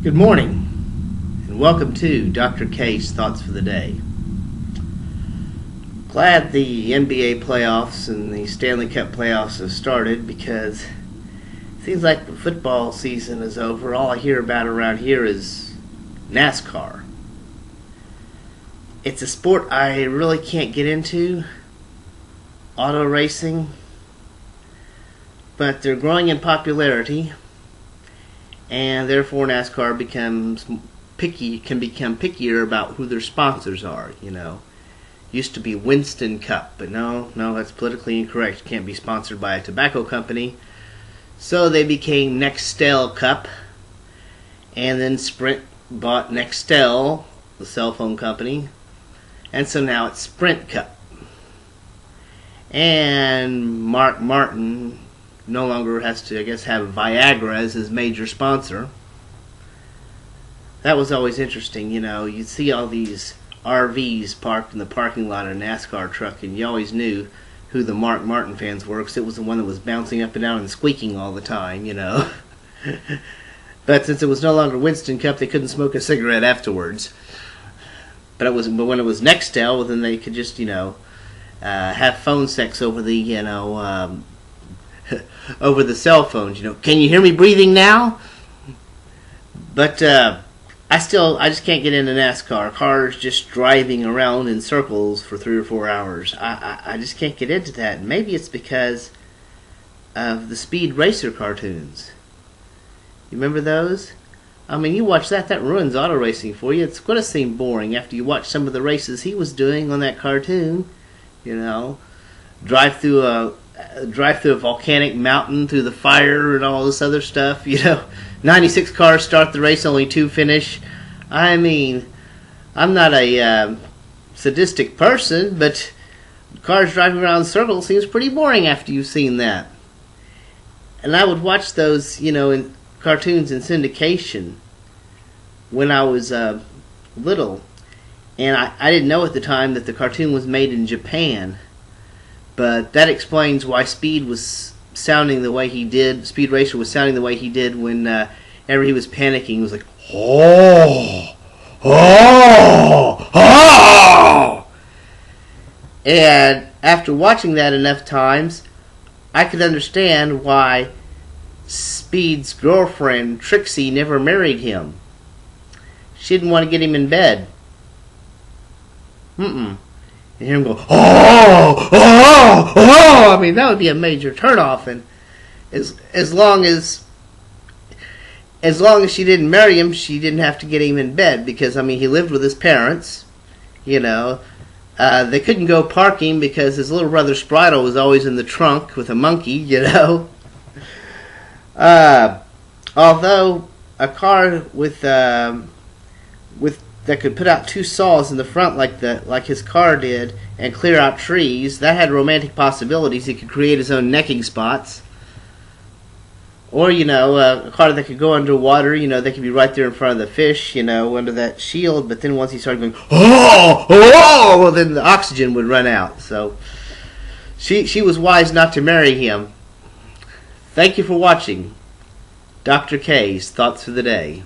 Good morning, and welcome to Dr. K's Thoughts for the Day. Glad the NBA playoffs and the Stanley Cup playoffs have started, because it seems like the football season is over. All I hear about around here is NASCAR. It's a sport I really can't get into, auto racing, but they're growing in popularity. And therefore NASCAR can become pickier about who their sponsors are, Used to be Winston Cup, but no, that's politically incorrect. You can't be sponsored by a tobacco company. So they became Nextel Cup, and then Sprint bought Nextel, the cell phone company, and so now it's Sprint Cup. And Mark Martin no longer has to, have Viagra as his major sponsor. That was always interesting, You'd see all these RVs parked in the parking lot of a NASCAR truck, and you always knew who the Mark Martin fans were, because it was the one that was bouncing up and down and squeaking all the time, But since it was no longer Winston Cup, they couldn't smoke a cigarette afterwards. But when it was Nextel, well, then they could just, have phone sex over the, over the cell phones, Can you hear me breathing now? But I just can't get into NASCAR. Cars just driving around in circles for 3 or 4 hours. I just can't get into that. And maybe it's because of the Speed Racer cartoons. You remember those? You watch that ruins auto racing for you. It's going to seem boring after you watch some of the races he was doing on that cartoon. Drive through a volcanic mountain, through the fire and all this other stuff, 96 cars start the race, only 2 finish. I'm not a sadistic person, but cars driving around in circles seems pretty boring after you've seen that. And I would watch those, in cartoons in syndication when I was little. And I didn't know at the time that the cartoon was made in Japan. But that explains why Speed was sounding the way he did. Speed Racer was sounding the way he did whenever he was panicking. He was like, oh, oh, oh. And after watching that enough times, I could understand why Speed's girlfriend, Trixie, never married him. She didn't want to get him in bed. And hear him go, oh, oh, oh. That would be a major turnoff. And as long as she didn't marry him, she didn't have to get him in bed, because he lived with his parents. They couldn't go parking because his little brother Spritle was always in the trunk with a monkey. Although a car with that could put out 2 saws in the front like his car did and clear out trees, that had romantic possibilities. He could create his own necking spots. Or, a car that could go underwater, they could be right there in front of the fish, under that shield, but then once he started going, oh, oh, well, then the oxygen would run out. So she was wise not to marry him. Thank you for watching Dr. K's Thoughts for the Day.